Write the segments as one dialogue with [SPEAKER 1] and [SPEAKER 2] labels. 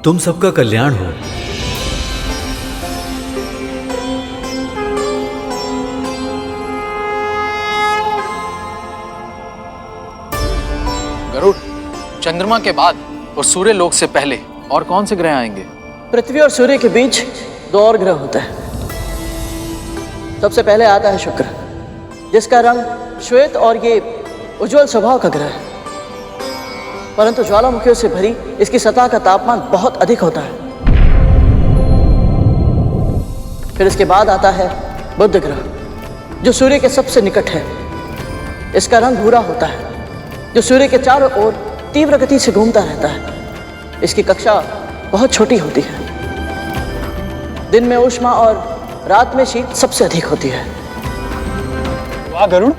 [SPEAKER 1] तुम सबका कल्याण हो।
[SPEAKER 2] गरुड़, चंद्रमा के बाद और सूर्य लोक से पहले और कौन से ग्रह आएंगे?
[SPEAKER 3] पृथ्वी और सूर्य के बीच दो और ग्रह होते हैं। सबसे पहले आता है शुक्र, जिसका रंग श्वेत और ये उज्जवल स्वभाव का ग्रह है, परंतु ज्वालामुखियों से भरी इसकी सतह का तापमान बहुत अधिक होता है। फिर इसके बाद आता है बुध ग्रह, जो सूर्य के सबसे निकट है। इसका रंग भूरा होता है, जो सूर्य के चारों ओर तीव्र गति से घूमता रहता है। इसकी कक्षा बहुत छोटी होती है। दिन में ऊष्मा और रात में शीत सबसे अधिक होती है।
[SPEAKER 4] वाह गरुड़,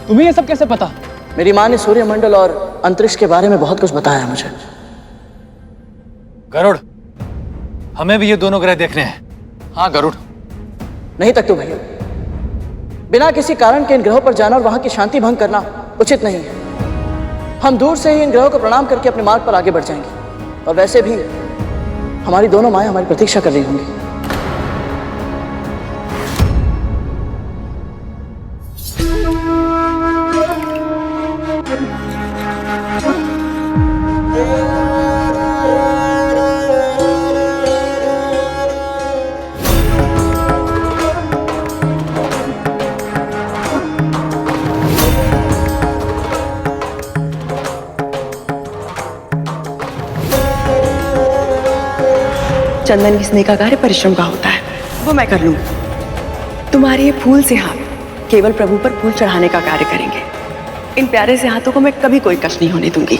[SPEAKER 4] तुम्हें ये सब कैसे पता?
[SPEAKER 3] मेरी माँ ने सूर्यमंडल और अंतरिक्ष के बारे में बहुत कुछ बताया मुझे।
[SPEAKER 2] गरुड़, हमें भी ये दोनों ग्रह देखने हैं। हाँ गरुड़।
[SPEAKER 3] नहीं तक तो भैया, बिना किसी कारण के इन ग्रहों पर जाना और वहां की शांति भंग करना उचित नहीं है। हम दूर से ही इन ग्रहों को प्रणाम करके अपने मार्ग पर आगे बढ़ जाएंगे। और वैसे भी हमारी दोनों माएं हमारी प्रतीक्षा कर रही होंगी।
[SPEAKER 5] चंदन घिसने का कार्य परिश्रम का होता है, वो मैं कर लूंगी। तुम्हारे ये फूल से हाथ केवल प्रभु पर फूल चढ़ाने का कार्य करेंगे। इन प्यारे से हाथों को मैं कभी कोई कष्ट नहीं होने दूंगी।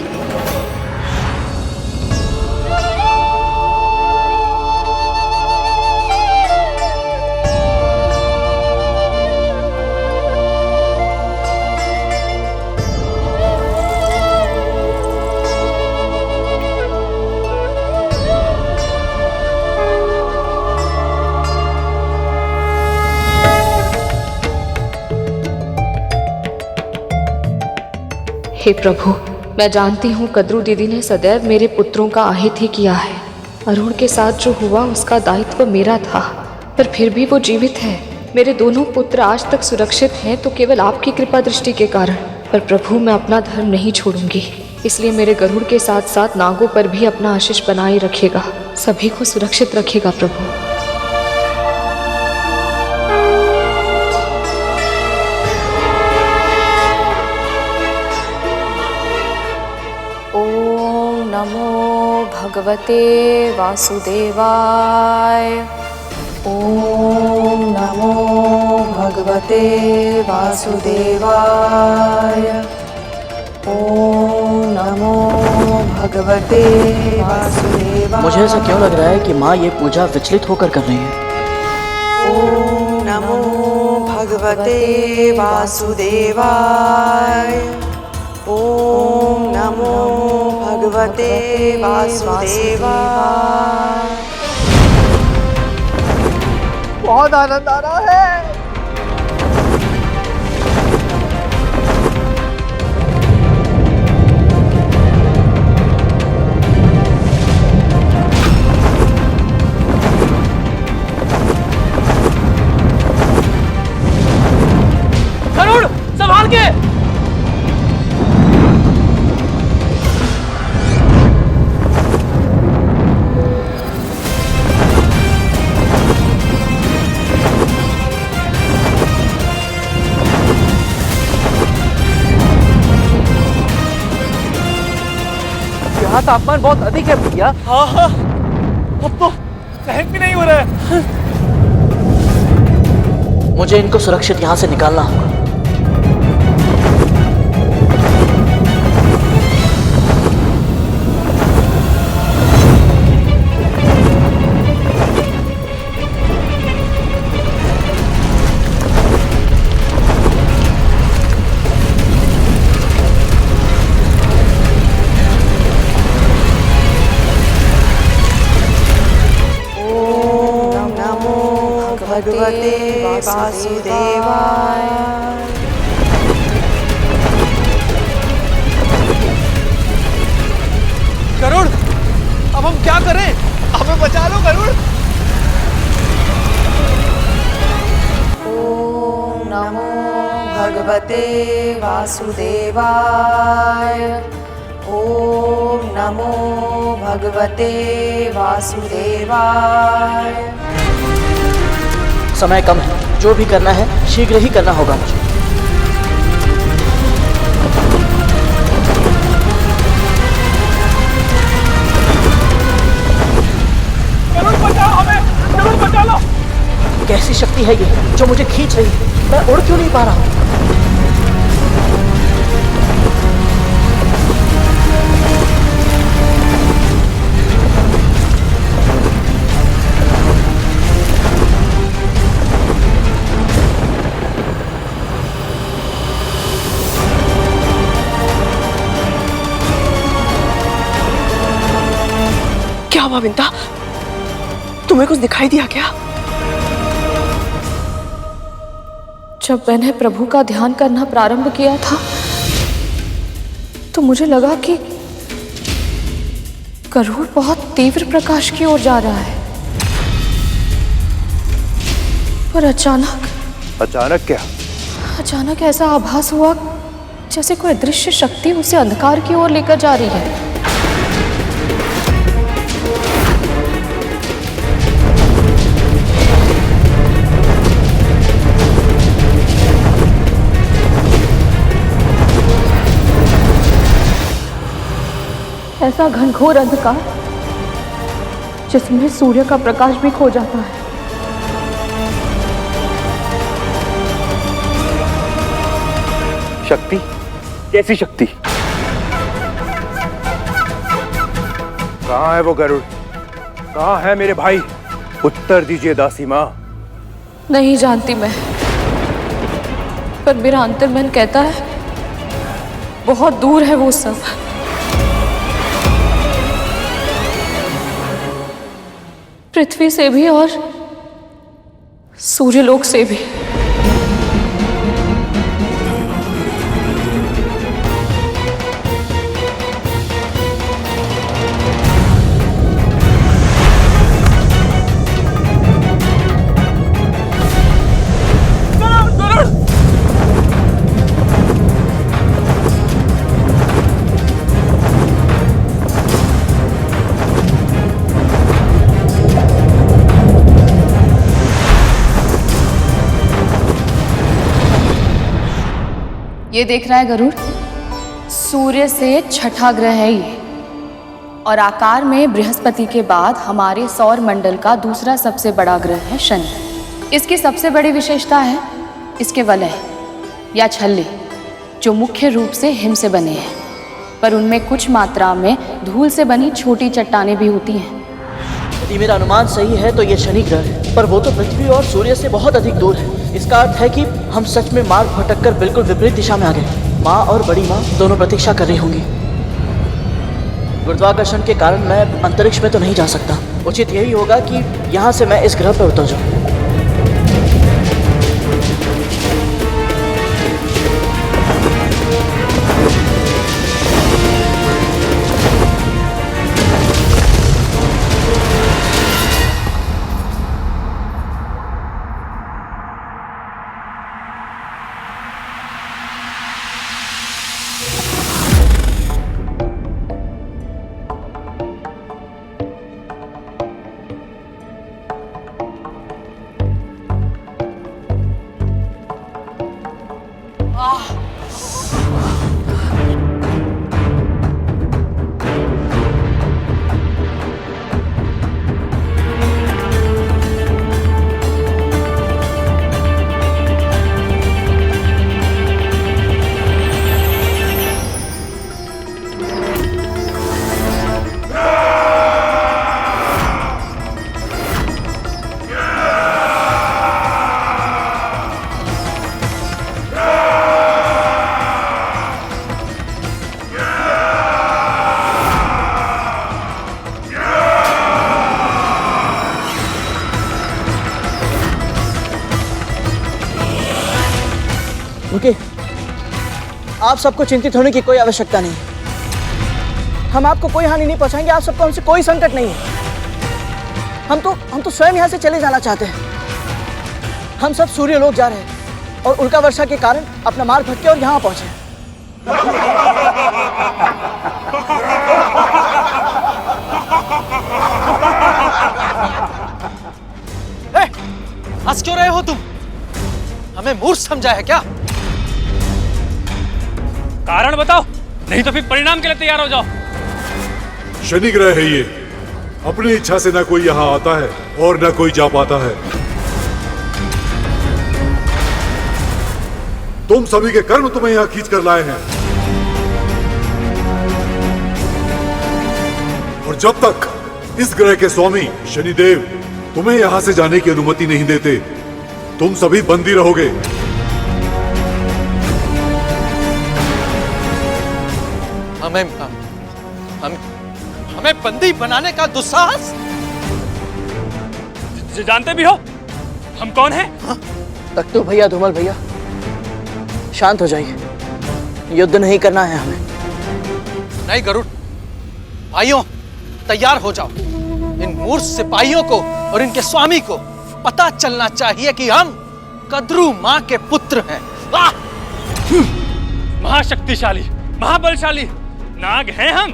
[SPEAKER 6] हे प्रभु, मैं जानती हूँ कद्रू दीदी ने सदैव मेरे पुत्रों का आहित ही किया है। अरुण के साथ जो हुआ उसका दायित्व मेरा था, पर फिर भी वो जीवित है। मेरे दोनों पुत्र आज तक सुरक्षित हैं तो केवल आपकी कृपा दृष्टि के कारण। पर प्रभु, मैं अपना धर्म नहीं छोड़ूंगी, इसलिए मेरे गरुड़ के साथ साथ नागों पर भी अपना आशीष बनाए रखेगा। सभी को सुरक्षित रखेगा प्रभु।
[SPEAKER 7] नमो भगवते वासुदेवाय। ओम नमो भगवते वासुदेवाय। ओम नमो भगवते वासुदेवाय।
[SPEAKER 3] मुझे ऐसा क्यों लग रहा है कि माँ ये पूजा विचलित होकर कर रही है?
[SPEAKER 5] ओम नमो भगवते वासुदेवाय। ओम नमो भगवते वासुदेवाय।
[SPEAKER 4] बहुत आनंद आ रहा है।
[SPEAKER 3] गरुड़, संभाल के।
[SPEAKER 4] यहाँ तापमान बहुत अधिक है भैया। हाँ हाँ, अब तो सहन भी नहीं हो रहा है।
[SPEAKER 3] मुझे इनको सुरक्षित यहाँ से निकालना होगा।
[SPEAKER 5] भगवते वासुदेवाय।
[SPEAKER 4] गरुड़, अब हम क्या करें? बचा लो गरुड़।
[SPEAKER 7] ॐ नमो भगवते वासुदेवाय। ॐ नमो भगवते वासुदेवाय।
[SPEAKER 3] समय कम है, जो भी करना है शीघ्र ही करना होगा मुझे।
[SPEAKER 4] गरुड़ बचाओ हमें, गरुड़ बचा लो।
[SPEAKER 3] कैसी शक्ति है ये जो मुझे खींच रही है? मैं उड़ क्यों नहीं पा रहा हूँ?
[SPEAKER 5] क्या हुआ विंता? तुम्हें कुछ दिखाई दिया क्या?
[SPEAKER 6] जब मैंने प्रभु का ध्यान करना प्रारंभ किया था तो मुझे लगा कि गरुड़ बहुत तीव्र प्रकाश की ओर जा रहा है, पर
[SPEAKER 1] अचानक क्या?
[SPEAKER 6] अचानक ऐसा आभास हुआ जैसे कोई दृश्य शक्ति उसे अंधकार की ओर लेकर जा रही है। ऐसा घनघोर अंधकार जिसमें सूर्य का प्रकाश भी खो जाता है।
[SPEAKER 1] शक्ति? कैसी शक्ति? कहाँ है वो गरुड़? कहाँ है मेरे भाई? उत्तर दीजिए दासी माँ।
[SPEAKER 6] नहीं जानती मैं, पर मेरा अंतर्मन कहता है बहुत दूर है वो सब। पृथ्वी से भी और सूर्यलोक से भी।
[SPEAKER 8] ये देख रहा है गरुड़, सूर्य से छठा ग्रह है ये, और आकार में बृहस्पति के बाद हमारे सौर मंडल का दूसरा सबसे बड़ा ग्रह है शनि। इसकी सबसे बड़ी विशेषता है इसके वलय या छल्ले, जो मुख्य रूप से हिम से बने हैं, पर उनमें कुछ मात्रा में धूल से बनी छोटी चट्टानें भी होती हैं।
[SPEAKER 3] यदि मेरा अनुमान सही है तो ये शनि ग्रह है, पर वो तो पृथ्वी और सूर्य से बहुत अधिक दूर है। इसका अर्थ है कि हम सच में मार्ग भटककर बिल्कुल विपरीत दिशा में आ गए। माँ और बड़ी माँ दोनों प्रतीक्षा कर रही होंगी। गुरुत्वाकर्षण के कारण मैं अंतरिक्ष में तो नहीं जा सकता। उचित यही होगा कि यहाँ से मैं इस ग्रह पर उतर जाऊँ। रुकिए, आप सबको चिंतित होने की कोई आवश्यकता नहीं। हम आपको कोई हानि नहीं पहुंचाएंगे। आप सबको हमसे कोई संकट नहीं है। हम तो स्वयं यहाँ से चले जाना चाहते हैं। हम सब सूर्य लोक जा रहे हैं और उल्का वर्षा के कारण अपना मार्ग भटके और यहाँ पहुंचे।
[SPEAKER 2] हंस क्यों रहे हो तुम? हमें मूर्ख समझा है क्या?
[SPEAKER 4] कारण बताओ, नहीं तो फिर परिणाम के लिए तैयार हो जाओ।
[SPEAKER 9] शनि ग्रह है ये, अपनी इच्छा से ना कोई यहाँ आता है और ना कोई जा पाता है। तुम सभी के कर्म तुम्हें यहाँ खींच कर लाए हैं, और जब तक इस ग्रह के स्वामी शनिदेव तुम्हें यहाँ से जाने की अनुमति नहीं देते, तुम सभी बंदी रहोगे।
[SPEAKER 2] हमें बंदी बनाने का दुस्साहस?
[SPEAKER 4] जानते भी हो हम कौन हैं?
[SPEAKER 3] तख्तू भैया, धूमल भैया, शांत हो जाइए। युद्ध नहीं करना है हमें।
[SPEAKER 2] नहीं गरुड़, भाइयों तैयार हो जाओ। इन मूर्ख सिपाहियों को और इनके स्वामी को पता चलना चाहिए कि हम कद्रू मां के पुत्र हैं।
[SPEAKER 4] महाशक्तिशाली, महाबलशाली नाग हैं हम।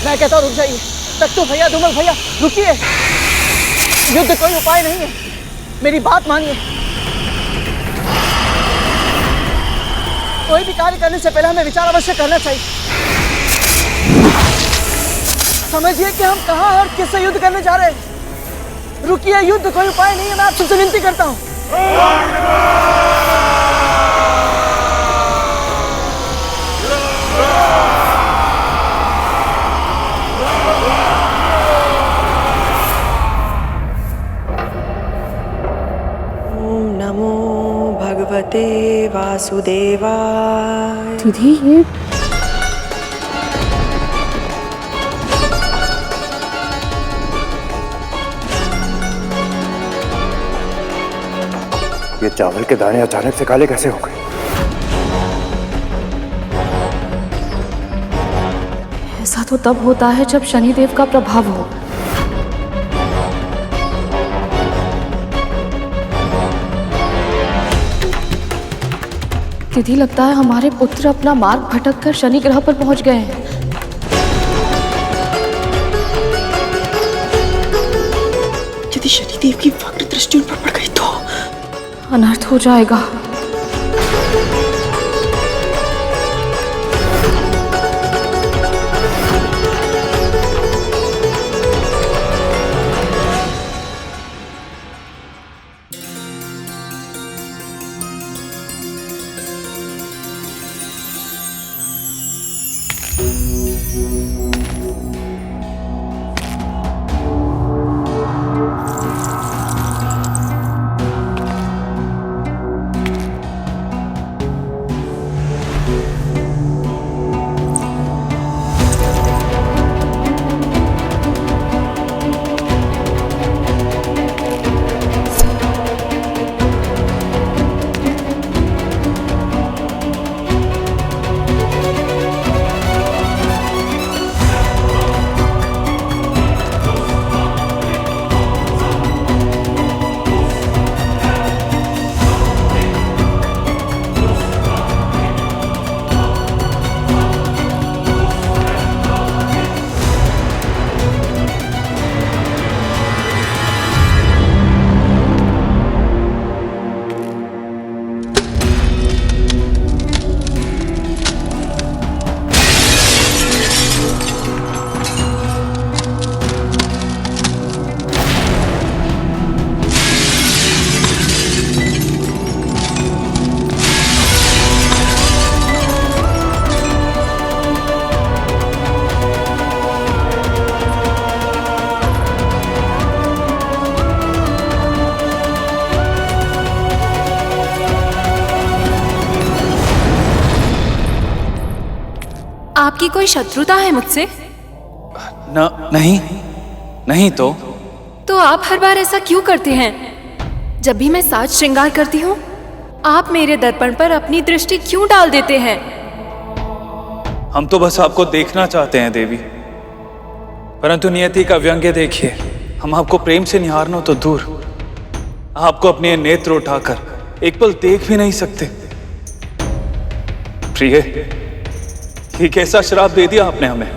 [SPEAKER 3] मैं कहता हूँ रुक जाइए। तख्तू भैया, धूमल भैया, रुकिए। युद्ध कोई उपाय नहीं है, मेरी बात मानिए। कोई भी कार्य करने से पहले हमें विचार अवश्य करना चाहिए। समझिए कि हम कहाँ और किससे युद्ध करने जा रहे हैं। रुकिए, युद्ध कोई उपाय नहीं है, मैं आपसे विनती करता हूँ।
[SPEAKER 7] नमो भगवते वासुदेवाय।
[SPEAKER 8] दीदी ये
[SPEAKER 1] चावल के दाने अचानक से काले कैसे हो गए?
[SPEAKER 6] ऐसा तो तब होता है जब शनिदेव का प्रभाव हो। दीदी लगता है हमारे पुत्र अपना मार्ग भटककर शनि ग्रह पर पहुंच गए हैं।
[SPEAKER 5] यदि शनिदेव की वक्र दृष्टि उन पर पड़ गई तो
[SPEAKER 6] अनर्थ हो जाएगा।
[SPEAKER 8] कोई शत्रुता है मुझसे?
[SPEAKER 4] नहीं
[SPEAKER 8] तो आप हर बार ऐसा क्यों करते हैं? जब भी मैं साज श्रृंगार करती हूँ, आप मेरे दर्पण पर अपनी दृष्टि क्यों डाल देते हैं?
[SPEAKER 4] हम तो बस आपको देखना चाहते हैं देवी, परंतु नियति का व्यंग्य देखिए। हम आपको प्रेम से निहारना तो दूर, आपको अपने नेत्र उठाकर एक पल देख भी नहीं सकते। प्रिय, ये कैसा श्राप दे दिया आपने हमें?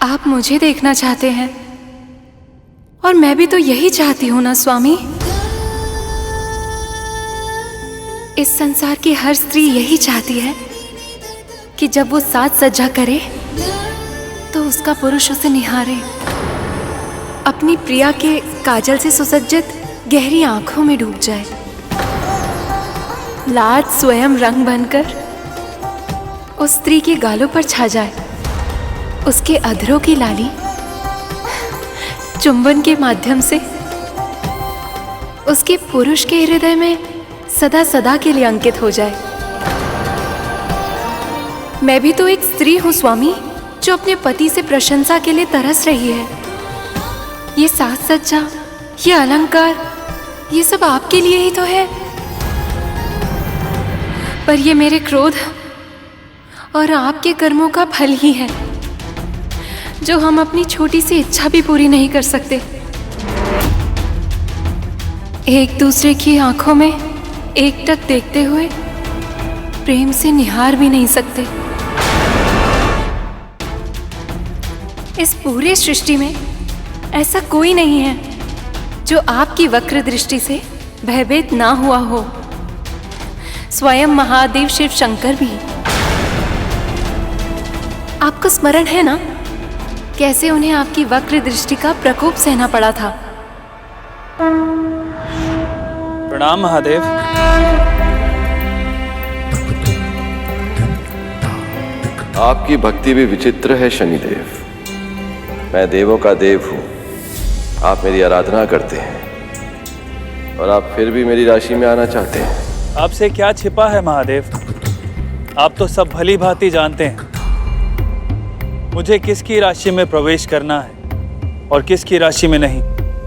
[SPEAKER 8] आप मुझे देखना चाहते हैं और मैं भी तो यही चाहती हूं ना स्वामी। इस संसार की हर स्त्री यही चाहती है कि जब वो साज सज्जा करे तो उसका पुरुष उसे निहारे, अपनी प्रिया के काजल से सुसज्जित गहरी आंखों में डूब जाए, लाज स्वयं रंग बनकर उस स्त्री के गालों पर छा जाए, उसके अधरों की लाली चुंबन के माध्यम से उसके पुरुष के हृदय में सदा सदा के लिए अंकित हो जाए। मैं भी तो एक स्त्री हूं स्वामी, जो अपने पति से प्रशंसा के लिए तरस रही है। ये साज सज्जा, ये अलंकार, ये सब आपके लिए ही तो है। पर ये मेरे क्रोध और आपके कर्मों का फल ही है, जो हम अपनी छोटी सी इच्छा भी पूरी नहीं कर सकते। एक दूसरे की आंखों में एकटक देखते हुए प्रेम से निहार भी नहीं सकते। इस पूरे सृष्टि में ऐसा कोई नहीं है जो आपकी वक्र दृष्टि से भयभीत ना हुआ हो, स्वयं महादेव शिव शंकर भी। आपको स्मरण है ना कैसे उन्हें आपकी वक्र दृष्टि का प्रकोप सहना पड़ा था?
[SPEAKER 4] प्रणाम महादेव।
[SPEAKER 10] आपकी भक्ति भी विचित्र है शनिदेव। मैं देवों का देव हूं, आप मेरी आराधना करते हैं और आप फिर भी मेरी राशि में आना चाहते हैं।
[SPEAKER 4] आपसे क्या छिपा है महादेव? आप तो सब भली भांति जानते हैं मुझे किसकी राशि में प्रवेश करना है और किसकी राशि में नहीं।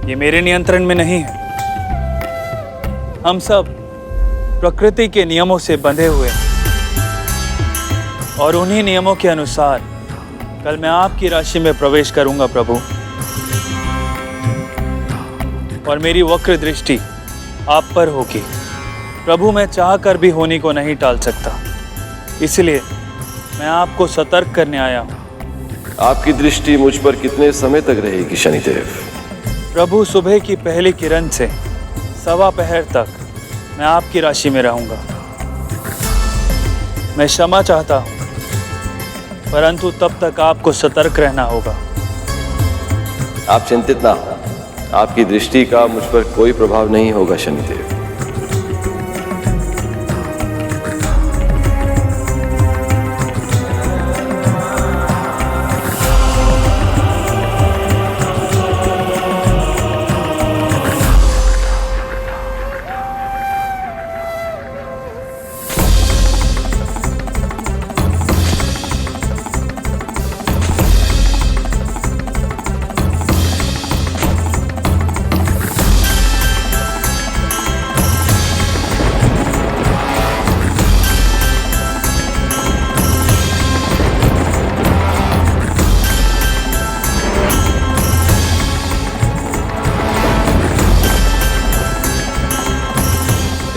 [SPEAKER 4] ये मेरे नियंत्रण में नहीं है। हम सब प्रकृति के नियमों से बंधे हुए हैं और उन्हीं नियमों के अनुसार कल मैं आपकी राशि में प्रवेश करूंगा प्रभु, और मेरी वक्र दृष्टि आप पर होगी प्रभु। मैं चाह कर भी होनी को नहीं टाल सकता, इसलिए मैं आपको सतर्क करने आया हूं।
[SPEAKER 10] आपकी दृष्टि मुझ पर कितने समय तक रहेगी शनिदेव?
[SPEAKER 4] प्रभु, सुबह की पहली किरण से सवा पहर तक मैं आपकी राशि में रहूंगा। मैं क्षमा चाहता हूं, परंतु तब तक आपको सतर्क रहना होगा।
[SPEAKER 10] आप चिंतित ना हो, आपकी दृष्टि का मुझ पर कोई प्रभाव नहीं होगा शनिदेव।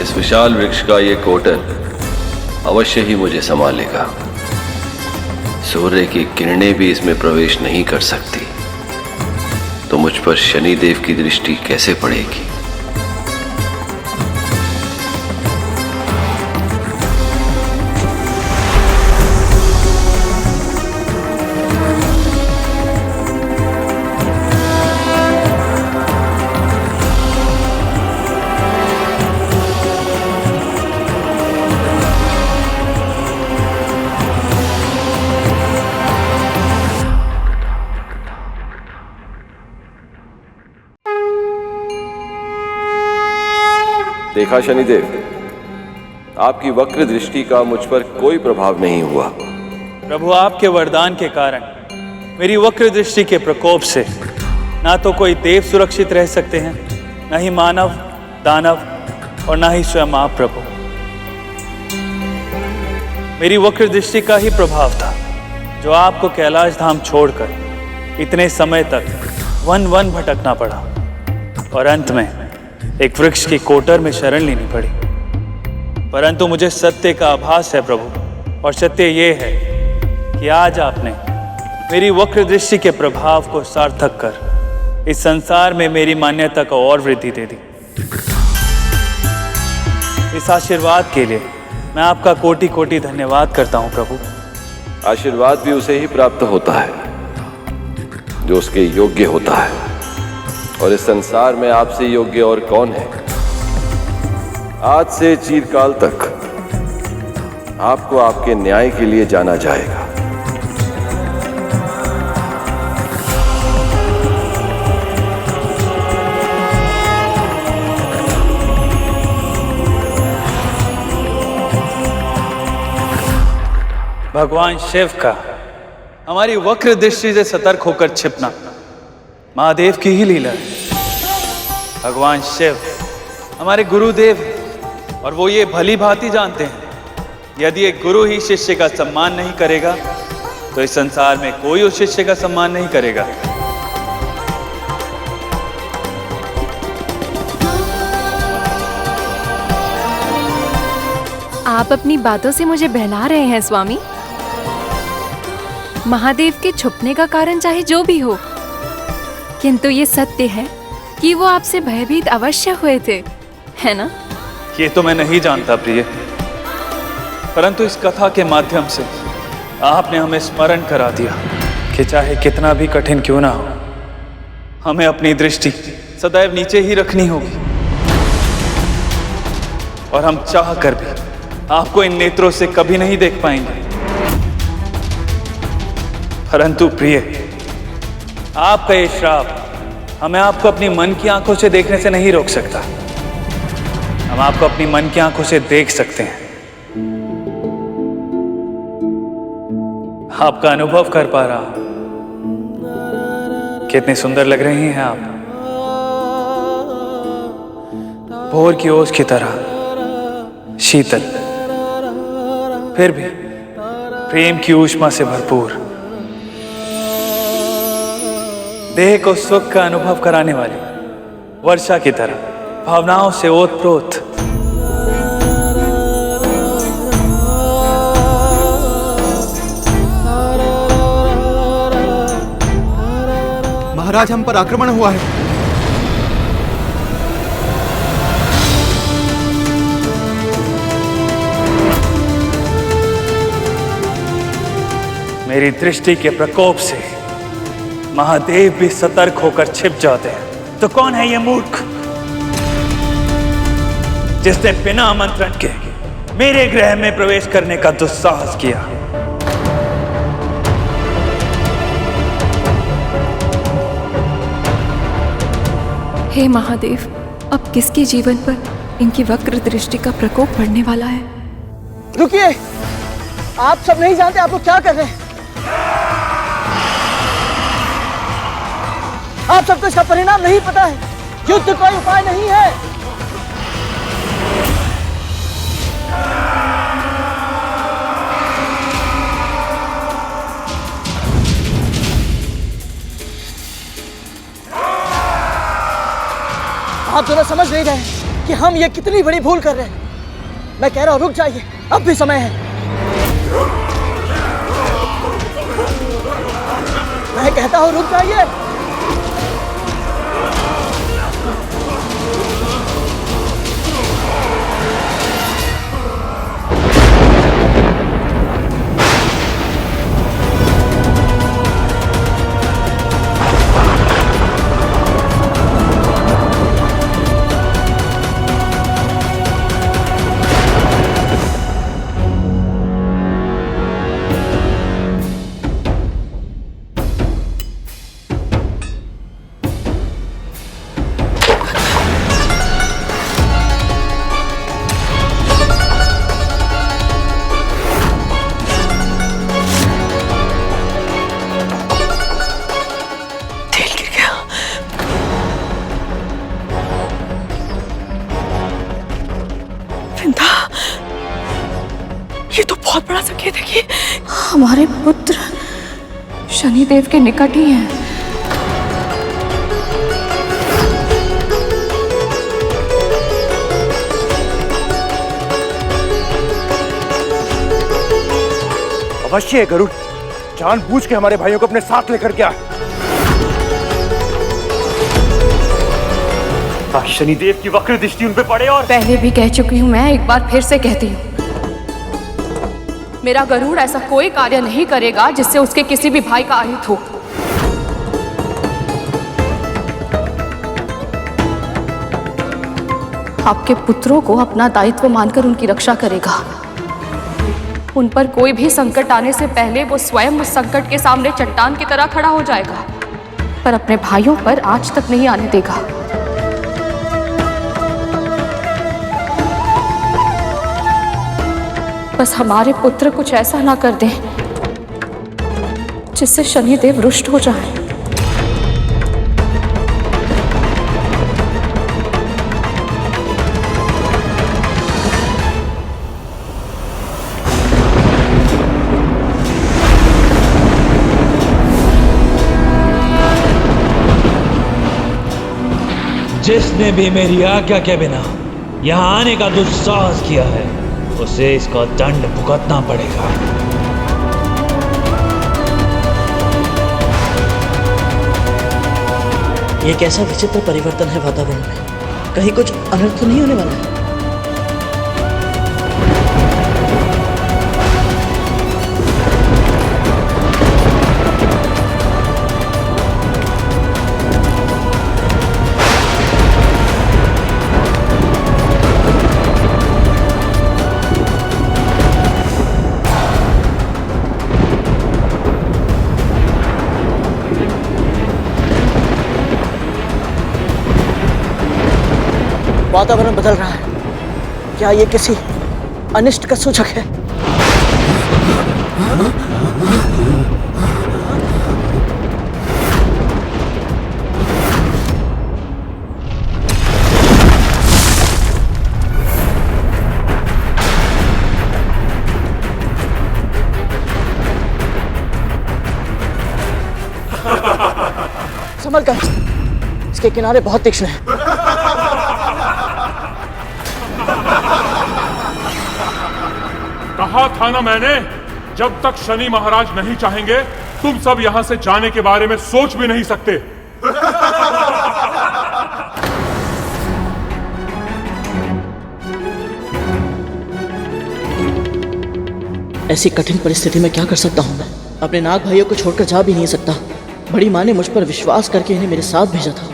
[SPEAKER 10] विशाल वृक्ष का ये कोटल अवश्य ही मुझे संभालेगा। सूर्य की किरणें भी इसमें प्रवेश नहीं कर सकती, तो मुझ पर शनिदेव की दृष्टि कैसे पड़ेगी? देखा शनिदेव, आपकी वक्र दृष्टि का मुझ पर कोई प्रभाव नहीं हुआ।
[SPEAKER 4] प्रभु, आपके वरदान के कारण मेरी वक्र दृष्टि के प्रकोप से ना तो कोई देव सुरक्षित रह सकते हैं, ना ही मानव, दानव और ना ही स्वयं आप प्रभु। मेरी वक्र दृष्टि का ही प्रभाव था जो आपको कैलाश धाम छोड़कर इतने समय तक वन वन भटकना पड़ा और अंत में एक वृक्ष की कोटर में शरण लेनी पड़ी। परंतु मुझे सत्य का आभास है प्रभु, और सत्य ये है कि आज आपने मेरी वक्र दृष्टि के प्रभाव को सार्थक कर इस संसार में मेरी मान्यता को और वृद्धि दे दी। इस आशीर्वाद के लिए मैं आपका कोटि कोटि धन्यवाद करता हूं प्रभु।
[SPEAKER 10] आशीर्वाद भी उसे ही प्राप्त होता है जो उसके योग्य होता है, और इस संसार में आपसे योग्य और कौन है। आज से चिरकाल तक आपको आपके न्याय के लिए जाना जाएगा।
[SPEAKER 4] भगवान शिव का हमारी वक्र दृष्टि से सतर्क होकर छिपना महादेव की ही लीला है। भगवान शिव हमारे गुरुदेव हैं और वो ये भली भांति जानते हैं यदि एक गुरु ही शिष्य का सम्मान नहीं करेगा तो इस संसार में कोई उस शिष्य का सम्मान नहीं करेगा।
[SPEAKER 11] आप अपनी बातों से मुझे बहला रहे हैं स्वामी। महादेव के छुपने का कारण चाहे जो भी हो, किंतु ये सत्य है कि वो आपसे भयभीत अवश्य हुए थे, है ना?
[SPEAKER 4] ये तो मैं नहीं जानता प्रिय, परंतु इस कथा के माध्यम से आपने हमें स्मरण करा दिया कि चाहे कितना भी कठिन क्यों ना हो, हमें अपनी दृष्टि सदैव नीचे ही रखनी होगी। और हम चाह कर भी आपको इन नेत्रों से कभी नहीं देख पाएंगे। परंतु प्रिय, आपका ये श्राप हमें आपको अपनी मन की आंखों से देखने से नहीं रोक सकता। हम आपको अपनी मन की आंखों से देख सकते हैं, आपका अनुभव कर पा रहा हूं। कितने सुंदर लग रही हैं आप, भोर की ओस की तरह शीतल, फिर भी प्रेम की ऊष्मा से भरपूर, देह को सुख का अनुभव कराने वाली वर्षा की तरह भावनाओं से ओतप्रोत।
[SPEAKER 12] महाराज, हम पर आक्रमण हुआ है।
[SPEAKER 4] मेरी दृष्टि के प्रकोप से महादेव भी सतर्क होकर छिप जाते हैं, तो कौन है ये मूर्ख जिसने बिना आमंत्रण के मेरे गृह में प्रवेश करने का दुस्साहस किया?
[SPEAKER 11] हे महादेव, अब किसके जीवन पर इनकी वक्र दृष्टि का प्रकोप पड़ने वाला है?
[SPEAKER 3] रुकिए, आप सब नहीं जानते आप लोग क्या कर रहे हैं। आप सबको इसका परिणाम नहीं पता है। युद्ध कोई उपाय नहीं है। आप दोनों समझ नहीं रहे कि हम ये कितनी बड़ी भूल कर रहे हैं। मैं कह रहा हूं रुक जाइए, अब भी समय है। मैं कहता हूं रुक जाइए।
[SPEAKER 5] बहुत बड़ा संकेत है कि
[SPEAKER 8] हमारे पुत्र शनिदेव के निकट ही हैं।
[SPEAKER 1] अवश्य है गरुड़, जानबूझ के हमारे भाइयों को अपने साथ लेकर के आ। शनिदेव की वक्र दृष्टि उन पे पड़े। और
[SPEAKER 8] पहले भी कह चुकी हूँ, मैं एक बार फिर से कहती हूँ, मेरा गरुड़ ऐसा कोई कार्य नहीं करेगा जिससे उसके किसी भी भाई का अहित हो। आपके पुत्रों को अपना दायित्व मानकर उनकी रक्षा करेगा। उन पर कोई भी संकट आने से पहले वो स्वयं उस संकट के सामने चट्टान की तरह खड़ा हो जाएगा, पर अपने भाइयों पर आज तक नहीं आने देगा। बस हमारे पुत्र कुछ ऐसा ना कर दें जिससे शनिदेव रुष्ट हो जाए।
[SPEAKER 12] जिसने भी मेरी आज्ञा के बिना यहाँ आने का दुस्साहस किया है, उसे इसका दंड भुगतना पड़ेगा।
[SPEAKER 3] ये कैसा विचित्र परिवर्तन है वातावरण में, कहीं कुछ अनर्थ नहीं होने वाला है? वातावरण बदल रहा है, क्या ये किसी अनिष्ट का सूचक है? संभल कर, इसके किनारे बहुत तीक्ष्ण है।
[SPEAKER 13] कहा था ना मैंने, जब तक शनि महाराज नहीं चाहेंगे तुम सब यहां से जाने के बारे में सोच भी नहीं सकते।
[SPEAKER 3] ऐसी कठिन परिस्थिति में क्या कर सकता हूं मैं? अपने नाग भाइयों को छोड़कर जा भी नहीं सकता। बड़ी माँ ने मुझ पर विश्वास करके इन्हें मेरे साथ भेजा था।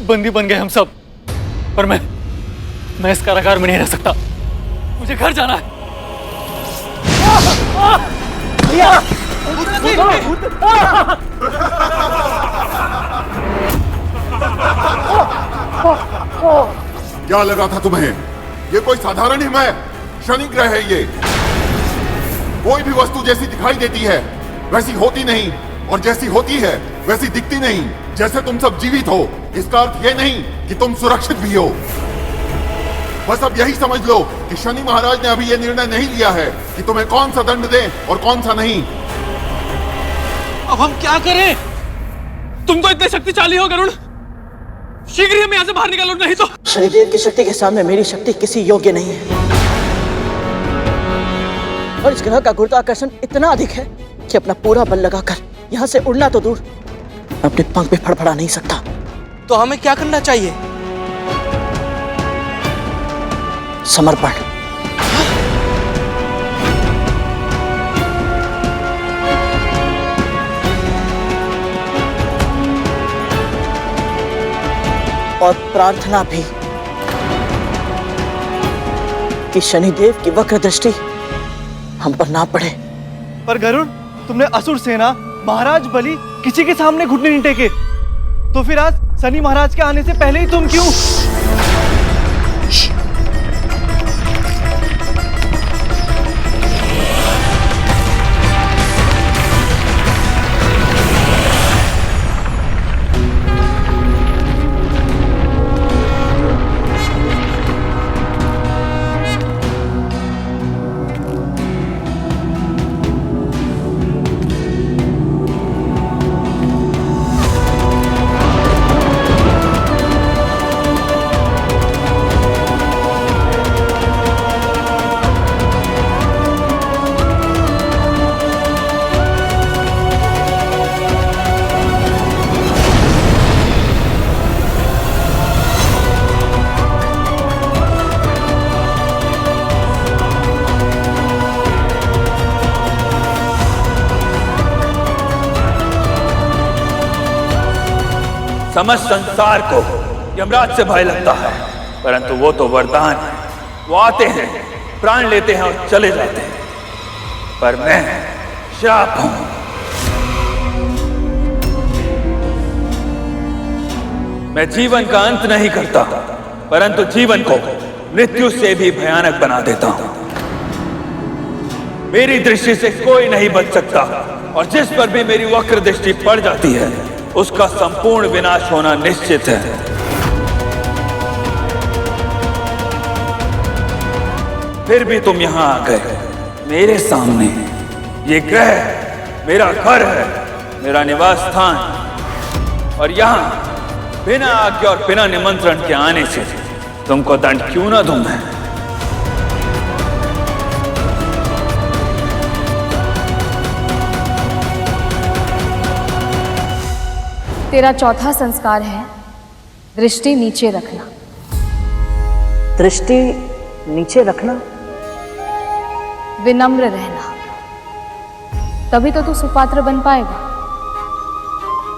[SPEAKER 2] बंदी बन गए हम सब, पर मैं इस कारागार में नहीं रह सकता। मुझे घर जाना है।
[SPEAKER 9] क्या लगा था तुम्हें? ये कोई साधारण हिम है? शनि ग्रह है ये। कोई भी वस्तु जैसी दिखाई देती है वैसी होती नहीं, और जैसी होती है वैसी दिखती नहीं। जैसे तुम सब जीवित हो, इसका अर्थ यह नहीं कि तुम सुरक्षित भी हो। बस अब यही समझ लो कि शनि महाराज ने अभी यह निर्णय नहीं लिया है कि तुम्हें कौन सा दंड दें और कौन सा नहीं।
[SPEAKER 2] अब हम क्या करें? तुम तो इतने शक्तिशाली हो गरुड़, शीघ्र ही हमें यहाँ से बाहर निकालो, नहीं तो।
[SPEAKER 3] शनिदेव की शक्ति के सामने मेरी शक्ति किसी योग्य नहीं है, और इस ग्रह का गुरुत्वाकर्षण इतना अधिक है कि अपना पूरा बल लगाकर यहाँ से उड़ना तो दूर, अपने पंख भी फड़फड़ा नहीं सकता।
[SPEAKER 7] तो हमें क्या करना चाहिए?
[SPEAKER 3] समर्पण। और प्रार्थना भी कि शनिदेव की वक्र दृष्टि हम पर ना पड़े।
[SPEAKER 7] पर गरुड़, तुमने असुर सेना, महाराज बलि किसी के सामने घुटने नहीं टेके, तो फिर आज शनि महाराज के आने से पहले ही तुम क्यों?
[SPEAKER 4] समस्त संसार को यमराज से भय लगता है, परंतु वो तो वरदान है। वो आते हैं, प्राण लेते हैं और चले जाते हैं, पर मैं श्राप हूं। मैं जीवन का अंत नहीं करता, परंतु जीवन को मृत्यु से भी भयानक बना देता हूं। मेरी दृष्टि से कोई नहीं बच सकता, और जिस पर भी मेरी वक्र दृष्टि पड़ जाती है उसका संपूर्ण विनाश होना निश्चित है। फिर भी तुम यहां आ गए मेरे सामने। ये ग्रह मेरा घर है, मेरा निवास स्थान, और यहां बिना आज्ञा और बिना निमंत्रण के आने से तुमको दंड क्यों ना दूं मैं?
[SPEAKER 8] तेरा चौथा संस्कार है दृष्टि नीचे रखना।
[SPEAKER 3] दृष्टि नीचे रखना?
[SPEAKER 8] विनम्र रहना, तभी तो तू सुपात्र बन पाएगा।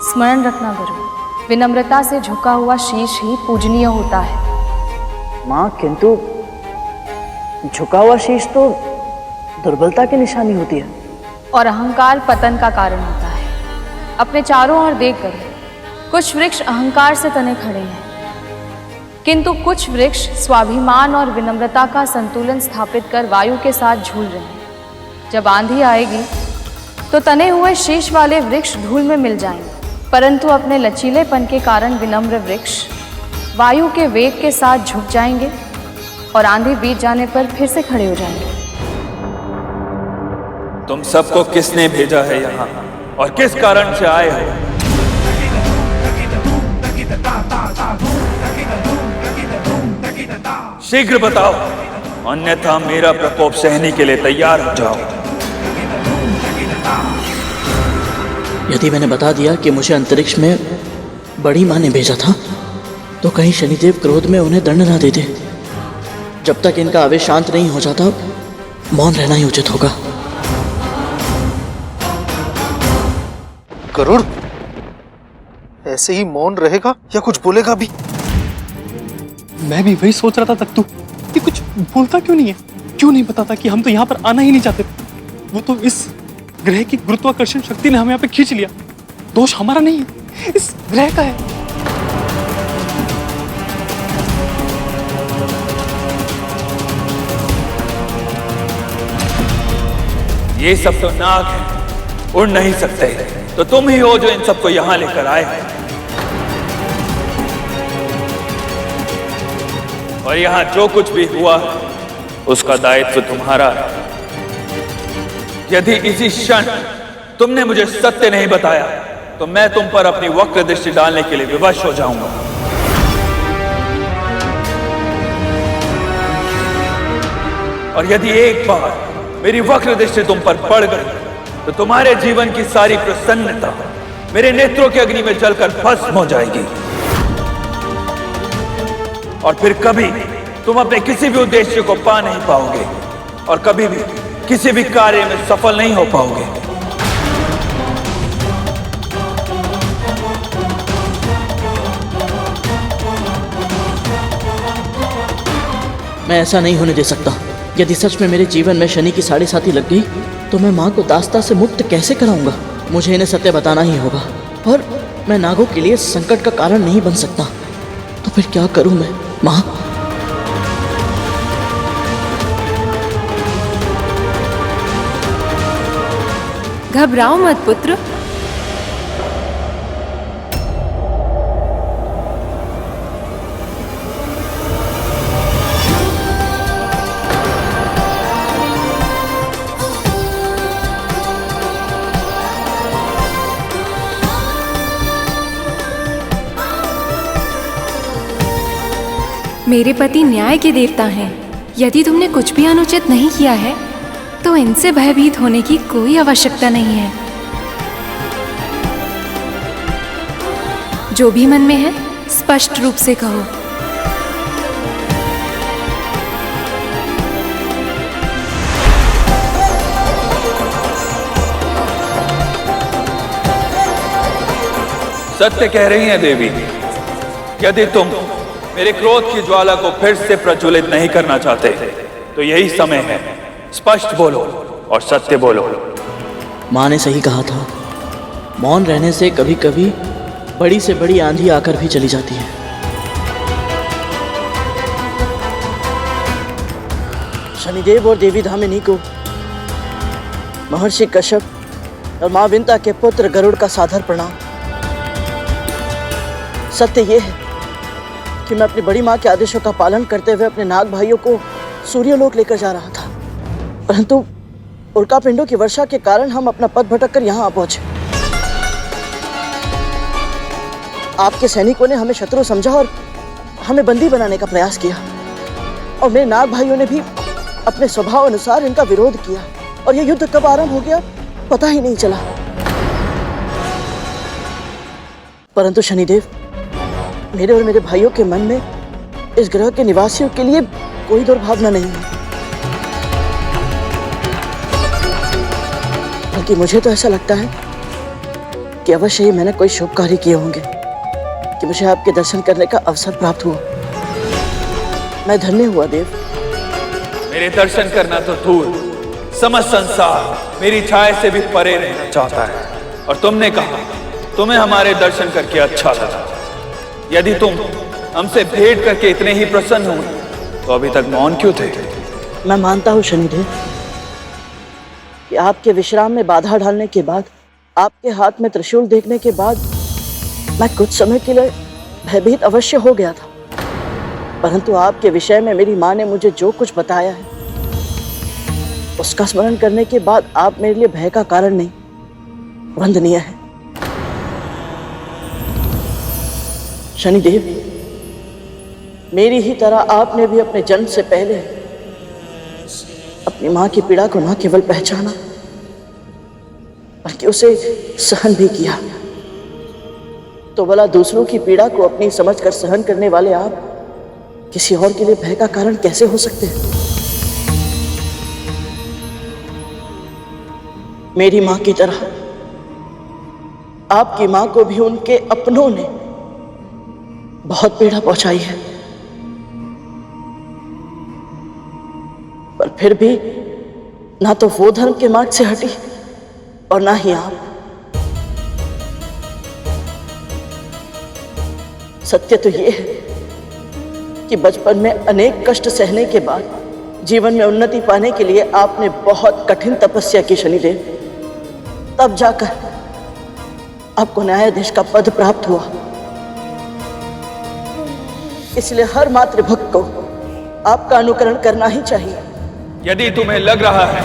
[SPEAKER 8] स्मरण रखना गुरु, विनम्रता से झुका हुआ शीश ही पूजनीय होता है।
[SPEAKER 3] माँ, किंतु झुका हुआ शीश तो दुर्बलता की निशानी होती है।
[SPEAKER 8] और अहंकार पतन का कारण होता है। अपने चारों ओर देख कर, कुछ वृक्ष अहंकार से तने खड़े हैं, किंतु कुछ वृक्ष स्वाभिमान और विनम्रता का संतुलन स्थापित कर वायु के साथ झूल रहे हैं। जब आंधी आएगी तो तने हुए शीश वाले वृक्ष धूल में मिल जाएंगे, परंतु अपने लचीलेपन के कारण विनम्र वृक्ष वायु के वेग के साथ झुक जाएंगे और आंधी बीत जाने पर फिर से खड़े हो जाएंगे।
[SPEAKER 4] तुम सबको किसने भेजा है यहाँ और किस कारण से आए हो? शीघ्र बताओ, अन्यथा मेरा प्रकोप सहने के लिए तैयार हो जाओ।
[SPEAKER 3] यदि मैंने बता दिया कि मुझे अंतरिक्ष में बड़ी माँ ने भेजा था, तो कहीं शनिदेव क्रोध में उन्हें दंड ना देते। जब तक इनका आवेश शांत नहीं हो जाता, मौन रहना ही उचित होगा।
[SPEAKER 2] गरुड़ ऐसे ही मौन रहेगा या कुछ बोलेगा भी?
[SPEAKER 7] मैं भी वही सोच रहा था तक तू कि कुछ बोलता क्यों नहीं है, क्यों नहीं बताता कि हम तो यहाँ पर आना ही नहीं चाहते। वो तो इस ग्रह की गुरुत्वाकर्षण शक्ति ने हमें यहाँ पे खींच लिया। दोष हमारा नहीं है, इस ग्रह का है।
[SPEAKER 4] ये सब तो नाग है, उड़ नहीं सकते, तो तुम ही हो जो इन सबको यहां लेकर आए हैं। और यहां जो कुछ भी हुआ उसका दायित्व तुम्हारा है। यदि इसी क्षण तुमने मुझे सत्य नहीं बताया तो मैं तुम पर अपनी वक्र दृष्टि डालने के लिए विवश हो जाऊंगा। और यदि एक बार मेरी वक्र दृष्टि तुम पर पड़ गई तो तुम्हारे जीवन की सारी प्रसन्नता मेरे नेत्रों के अग्नि में जलकर भस्म हो जाएगी, और फिर कभी तुम अपने किसी भी उद्देश्य को पा नहीं पाओगे और कभी भी किसी भी कार्य में सफल नहीं हो पाओगे।
[SPEAKER 3] मैं ऐसा नहीं होने दे सकता। यदि सच में मेरे जीवन में शनि की साढ़े साथी लग गई तो मैं माँ को दास्ता से मुक्त कैसे कराऊंगा? मुझे इन्हें सत्य बताना ही होगा, और मैं नागों के लिए संकट का कारण नहीं बन सकता। तो फिर क्या करूं मैं? माँ,
[SPEAKER 11] घबराओ मत पुत्र। मेरे पति न्याय के देवता हैं। यदि तुमने कुछ भी अनुचित नहीं किया है तो इनसे भयभीत होने की कोई आवश्यकता नहीं है। जो भी मन में है स्पष्ट रूप से कहो।
[SPEAKER 4] सत्य कह रही हैं देवी। यदि तुम मेरे क्रोध की ज्वाला को फिर से प्रज्वलित नहीं करना चाहते तो यही समय है, स्पष्ट बोलो और सत्य बोलो।
[SPEAKER 3] माँ ने सही कहा था, मौन रहने से कभी कभी बड़ी से बड़ी आंधी आकर भी चली जाती है। शनिदेव और देवी धामिनी को महर्षि कश्यप और माँ विंता के पुत्र गरुड़ का सादर प्रणाम। सत्य ये है कि मैं अपनी बड़ी माँ के आदेशों का पालन करते हुए अपने नाग भाइयों को सूर्यलोक लेकर जा रहा था, परंतु उल्का पिंडों की वर्षा के कारण हम अपना पथ भटक कर यहाँ आ पहुंचे। आपके सैनिकों ने हमें शत्रु समझा और हमें बंदी बनाने का प्रयास किया, और मेरे नाग भाइयों ने भी अपने स्वभाव अनुसार इनका विरोध किया, और यह युद्ध कब आरंभ हो गया पता ही नहीं चला। परंतु शनिदेव, मेरे और मेरे भाइयों के मन में इस ग्रह के निवासियों के लिए कोई दुर्भावना नहीं है, बल्कि मुझे तो ऐसा लगता है कि अवश्य ही मैंने कोई शुभ कार्य किए होंगे कि मुझे आपके दर्शन करने का अवसर प्राप्त हुआ। मैं धन्य हुआ देव।
[SPEAKER 4] मेरे दर्शन करना तो दूर, समस्त संसार मेरी छाया से भी परे रहना चाहता है, और तुमने कहा तुम्हें हमारे दर्शन करके अच्छा लगा। यदि तुम हमसे भेंट करके इतने ही प्रसन्न हो तो अभी तक मौन क्यों थे?
[SPEAKER 3] मैं मानता हूँ शनिदेव कि आपके विश्राम में बाधा डालने के बाद, आपके हाथ में त्रिशूल देखने के बाद मैं कुछ समय के लिए भयभीत अवश्य हो गया था, परंतु आपके विषय में मेरी माँ ने मुझे जो कुछ बताया है उसका स्मरण करने के बाद आप मेरे लिए भय का कारण नहीं, वंदनीय है। शनिदेव, मेरी ही तरह आपने भी अपने जन्म से पहले अपनी माँ की पीड़ा को न केवल पहचाना बल्कि उसे सहन भी किया। तो भला दूसरों की पीड़ा को अपनी समझकर सहन करने वाले आप किसी और के लिए भय का कारण कैसे हो सकते हैं? मेरी माँ की तरह आपकी माँ को भी उनके अपनों ने बहुत पीड़ा पहुंचाई है, पर फिर भी ना तो वो धर्म के मार्ग से हटी और ना ही आप। सत्य तो ये है कि बचपन में अनेक कष्ट सहने के बाद जीवन में उन्नति पाने के लिए आपने बहुत कठिन तपस्या की शनिदेव, तब जाकर आपको न्यायाधीश का पद प्राप्त हुआ। इसलिए हर मातृभक्त को आपका अनुकरण करना ही चाहिए।
[SPEAKER 4] यदि तुम्हें लग रहा है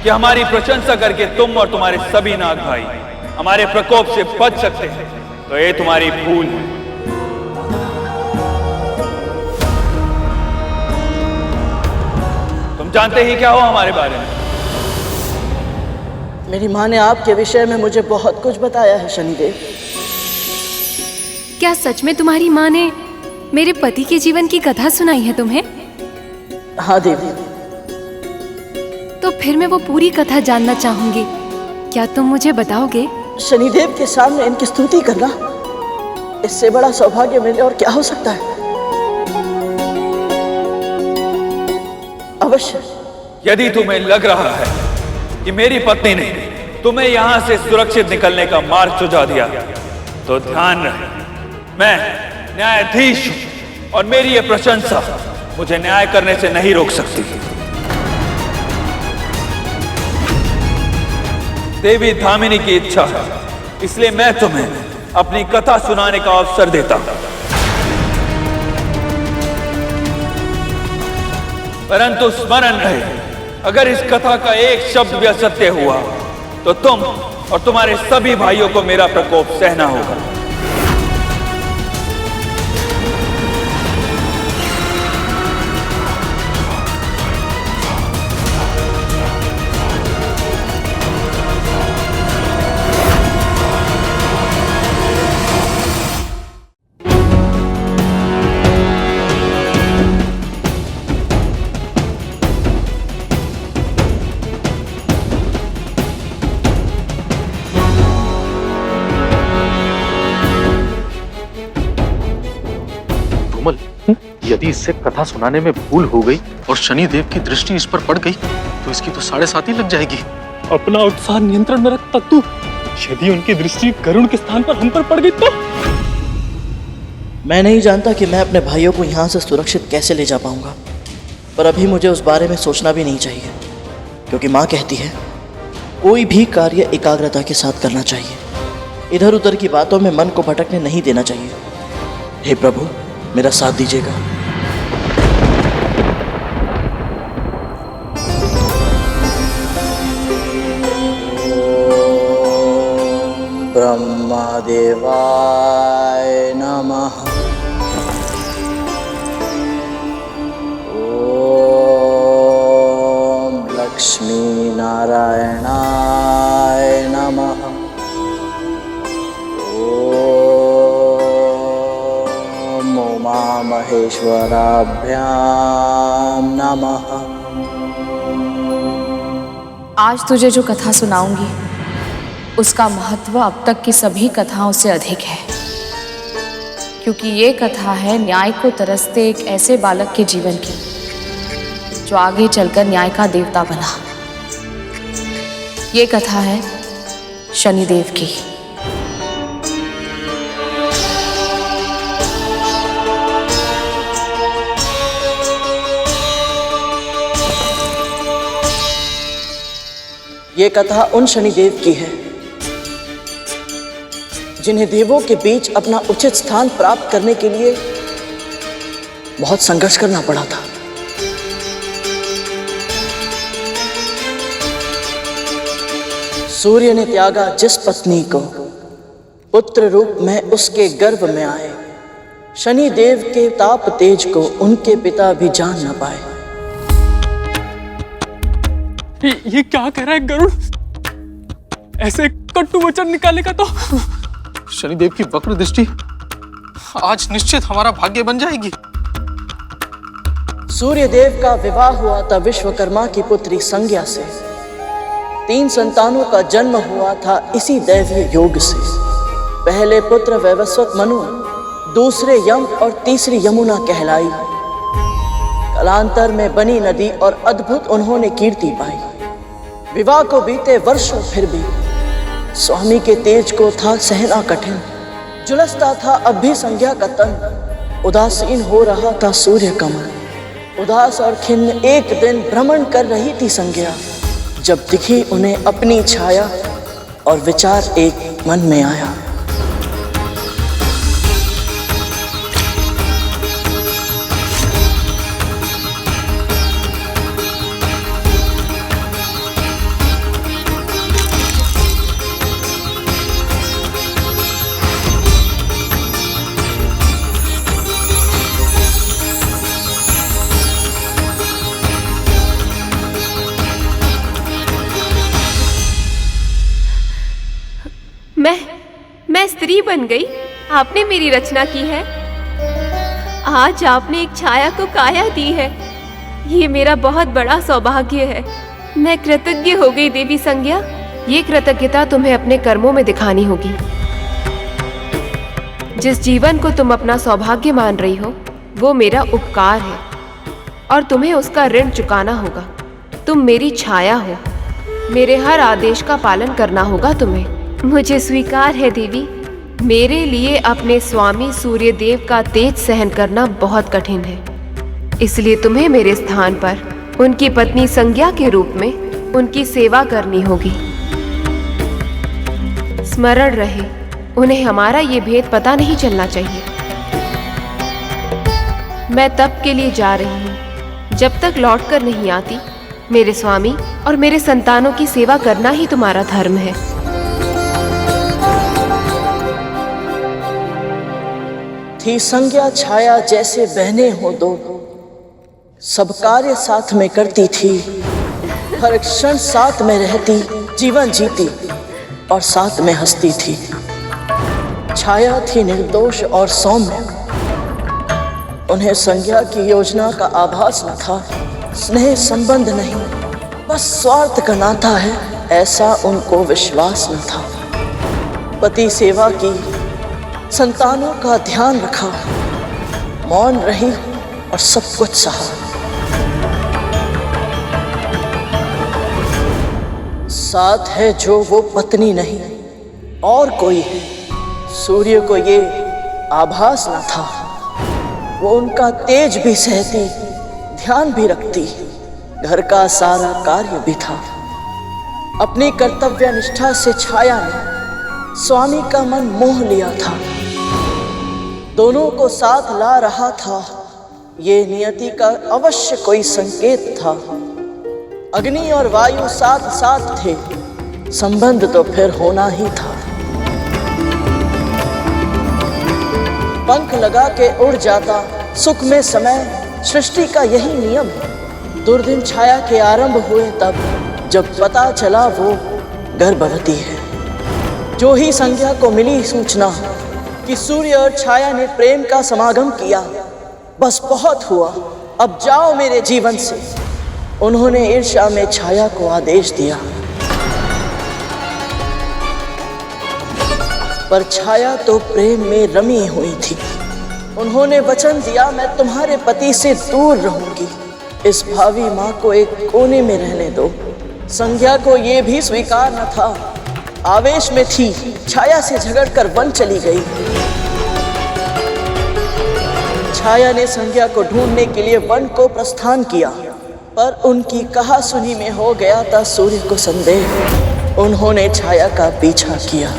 [SPEAKER 4] कि हमारी प्रशंसा करके तुम और तुम्हारे सभी नाग भाई हमारे प्रकोप से बच सकते हैं तो ये तुम्हारी भूल है। तुम जानते ही क्या हो हमारे बारे में?
[SPEAKER 3] मेरी माँ ने आपके विषय में मुझे बहुत कुछ बताया है शनिदेव।
[SPEAKER 11] क्या सच में तुम्हारी माँ ने मेरे पति के जीवन की कथा सुनाई है तुम्हें?
[SPEAKER 3] हाँ देवी।
[SPEAKER 11] तो फिर मैं वो पूरी कथा जानना चाहूंगी, क्या तुम मुझे बताओगे?
[SPEAKER 3] शनिदेव के सामने इनकी स्तुति करना, इससे बड़ा सौभाग्य मेरे और क्या हो सकता है? अवश्य।
[SPEAKER 4] यदि तुम्हें लग रहा है कि मेरी पत्नी ने तुम्हें यहां से सुरक्षित निकलने का मार्ग सुझा दिया तो ध्यान रहे, मैं न्यायाधीश हूं और मेरी ये प्रशंसा मुझे न्याय करने से नहीं रोक सकती। देवी धामिनी की इच्छा है, इसलिए मैं तुम्हें अपनी कथा सुनाने का अवसर देता हूं। परंतु स्मरण रहे, अगर इस कथा का एक शब्द भी असत्य हुआ तो तुम और तुम्हारे सभी भाइयों को मेरा प्रकोप सहना होगा।
[SPEAKER 2] यदि इससे कथा सुनाने में भूल हो गई और शनिदेव की दृष्टि इस पर पड़ गई तो इसकी तो 7.5 ही लग जाएगी।
[SPEAKER 7] अपना उत्साह नियंत्रण में रख तत्तु। यदि उनकी दृष्टि गरुड़ के स्थान पर हम पर पड़ गई तो?
[SPEAKER 3] मैं नहीं जानता कि मैं अपने भाइयों को यहाँ से सुरक्षित कैसे ले जा पाऊंगा, पर अभी मुझे उस बारे में सोचना भी नहीं चाहिए, क्योंकि माँ कहती है कोई भी कार्य एकाग्रता के साथ करना चाहिए। इधर उधर की बातों में मन को भटकने नहीं देना चाहिए। हे प्रभु, मेरा साथ दीजिएगा। ब्रह्मदेवाय नमः। ओम लक्ष्मी नारायणाय नमः। ओम उमा महेश्वराभ्याम नमः।
[SPEAKER 8] आज तुझे जो कथा सुनाऊंगी उसका महत्व अब तक की सभी कथाओं से अधिक है, क्योंकि ये कथा है न्याय को तरसते एक ऐसे बालक के जीवन की जो आगे चलकर न्याय का देवता बना। ये कथा है शनिदेव की।
[SPEAKER 3] ये कथा उन शनिदेव की है जिन्हें देवों के बीच अपना उचित स्थान प्राप्त करने के लिए बहुत संघर्ष करना पड़ा था। सूर्य ने त्यागा जिस पत्नी को, पुत्र रूप में उसके गर्भ में आए। शनिदेव के ताप तेज को उनके पिता भी जान न पाए।
[SPEAKER 7] ये क्या कह रहा है गरुड़? ऐसे कटु वचन निकालेगा तो?
[SPEAKER 2] शनिदेव की वक्र दृष्टि आज निश्चित हमारा भाग्य बन जाएगी।
[SPEAKER 3] सूर्यदेव का विवाह हुआ था विश्वकर्मा की पुत्री संज्ञा से। 3 संतानों का जन्म हुआ था इसी दैवीय योग से। पहले पुत्र वैवस्वत मनु, दूसरे यम और तीसरी यमुना कहलाई। कालांतर में बनी नदी और अद्भुत उन्होंने कीर्ति पाई। विवाह को बीते वर्षों फिर भी स्वामी के तेज को था सहना कठिन। झुलसता था अब भी संज्ञा का तन। उदासीन हो रहा था सूर्य कमल। उदास और खिन्न एक दिन भ्रमण कर रही थी संज्ञा, जब दिखी उन्हें अपनी छाया और विचार एक मन में आया।
[SPEAKER 11] मैं स्त्री बन गई। आपने मेरी रचना की है। आज आपने एक छाया को काया दी है। ये मेरा बहुत बड़ा सौभाग्य है। मैं कृतज्ञ हो गई देवी संज्ञा। ये कृतज्ञता तुम्हें अपने कर्मों में दिखानी होगी। जिस जीवन को तुम अपना सौभाग्य मान रही हो वो मेरा उपकार है और तुम्हें उसका ऋण चुकाना होगा। तुम मेरी छाया हो, मेरे हर आदेश का पालन करना होगा तुम्हें। मुझे स्वीकार है देवी। मेरे लिए अपने स्वामी सूर्यदेव का तेज सहन करना बहुत कठिन है, इसलिए तुम्हें मेरे स्थान पर उनकी पत्नी संज्ञा के रूप में उनकी सेवा करनी होगी। स्मरण रहे, उन्हें हमारा ये भेद पता नहीं चलना चाहिए। मैं तप के लिए जा रही हूँ। जब तक लौट कर नहीं आती, मेरे स्वामी और मेरे संतानों की सेवा करना ही तुम्हारा धर्म है।
[SPEAKER 3] थी संज्ञा छाया जैसे बहने हो दो, सब कार्य साथ में करती थी। हर क्षण साथ में रहती, जीवन जीती और साथ में हंसती थी। छाया थी निर्दोष और सौम्य। उन्हें संज्ञा की योजना का आभास न था। स्नेह संबंध नहीं, बस स्वार्थ का नाता है, ऐसा उनको विश्वास न था। पति सेवा की, संतानों का ध्यान रखा, मौन रही, और सब कुछ सहा। साथ है जो वो पत्नी नहीं और कोई है। सूर्य को ये आभास न था, वो उनका तेज भी सहती, ध्यान भी रखती, घर का सारा कार्य भी था। अपनी कर्तव्य निष्ठा से छाया ने स्वामी का मन मोह लिया था। दोनों को साथ ला रहा था, ये नियति का अवश्य कोई संकेत था। अग्नि और वायु साथ साथ थे, संबंध तो फिर होना ही था। पंख लगा के उड़ जाता सुख में समय, सृष्टि का यही नियम है। दुर्दिन छाया के आरंभ हुए तब, जब पता चला वो गर्भवती है। जो ही संध्या को मिली सूचना कि सूर्य और छाया ने प्रेम का समागम किया, बस बहुत हुआ, अब जाओ मेरे जीवन से। उन्होंने ईर्ष्या में छाया को आदेश दिया, पर छाया तो प्रेम में रमी हुई थी। उन्होंने वचन दिया, मैं तुम्हारे पति से दूर रहूंगी, इस भावी माँ को एक कोने में रहने दो। संध्या को ये भी स्वीकार न था, आवेश में थी, छाया से झगड़कर वन चली गई। छाया ने संध्या को ढूंढने के लिए वन को प्रस्थान किया, पर उनकी कहा सुनी में हो गया था सूर्य को संदेह। उन्होंने छाया का पीछा किया।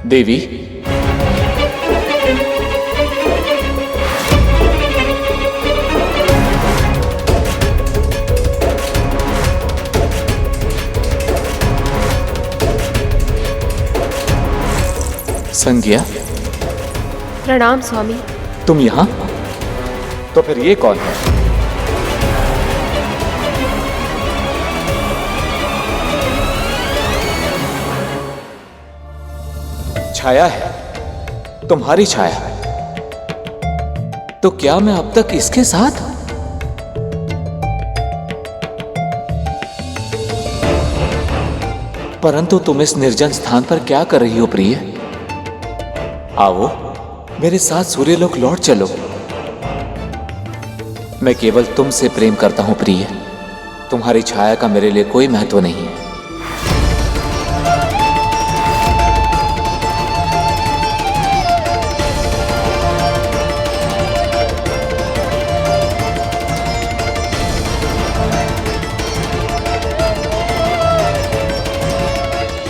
[SPEAKER 14] देवी, संज्ञा,
[SPEAKER 11] प्रणाम स्वामी।
[SPEAKER 14] तुम यहाँ? तो फिर ये कौन है? छाया है, तुम्हारी छाया। तो क्या मैं अब तक इसके साथ? परंतु तुम इस निर्जन स्थान पर क्या कर रही हो प्रिय? आओ मेरे साथ सूर्यलोक लौट चलो। मैं केवल तुमसे प्रेम करता हूं प्रिय, तुम्हारी छाया का मेरे लिए कोई महत्व नहीं है।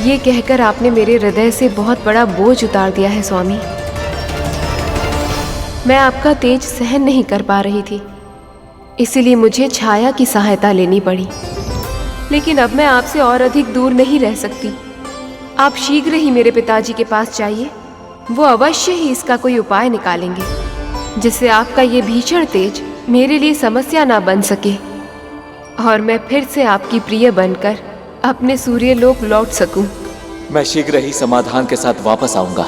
[SPEAKER 11] ये कहकर आपने मेरे हृदय से बहुत बड़ा बोझ उतार दिया है स्वामी। मैं आपका तेज सहन नहीं कर पा रही थी, इसीलिए मुझे छाया की सहायता लेनी पड़ी। लेकिन अब मैं आपसे और अधिक दूर नहीं रह सकती। आप शीघ्र ही मेरे पिताजी के पास जाइए, वो अवश्य ही इसका कोई उपाय निकालेंगे, जिससे आपका ये भीषण तेज मेरे लिए समस्या ना बन सके और मैं फिर से आपकी प्रिय बनकर अपने सूर्यलोक लौट सकूं।
[SPEAKER 14] मैं शीघ्र ही समाधान के साथ वापस आऊंगा।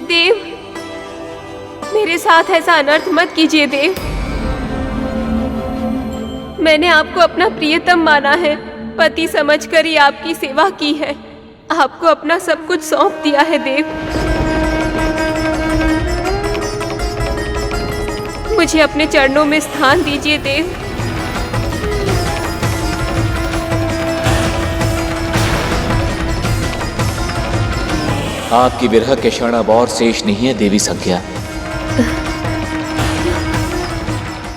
[SPEAKER 11] देव, मेरे साथ ऐसा अनर्थ मत कीजिए देव। मैंने आपको अपना प्रियतम माना है, पति समझकर ही आपकी सेवा की है, आपको अपना सब कुछ सौंप दिया है देव। मुझे अपने चरणों में स्थान दीजिए देव।
[SPEAKER 14] आपकी विरह के क्षण अब और शेष नहीं है देवी संज्ञा।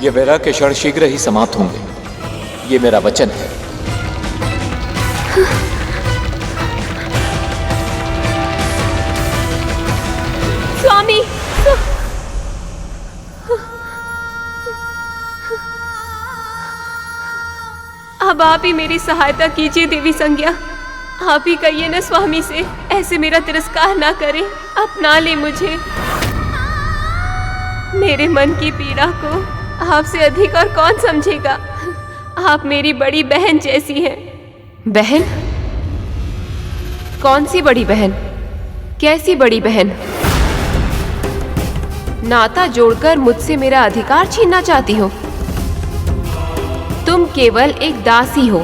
[SPEAKER 14] ये विरह के क्षण शीघ्र ही समाप्त होंगे, ये मेरा वचन है।
[SPEAKER 11] स्वामी, अब आप ही मेरी सहायता कीजिए देवी संज्ञा। आप ही कहिए ना स्वामी से, ऐसे मेरा तिरस्कार ना करें, अपना ले मुझे। मेरे मन की पीड़ा को आपसे अधिक और कौन समझेगा। आप मेरी बड़ी बहन जैसी हैं। बहन? कौन सी बड़ी बहन? कैसी बड़ी बहन? नाता जोड़कर मुझसे मेरा अधिकार छीनना चाहती हो? तुम केवल एक दासी हो।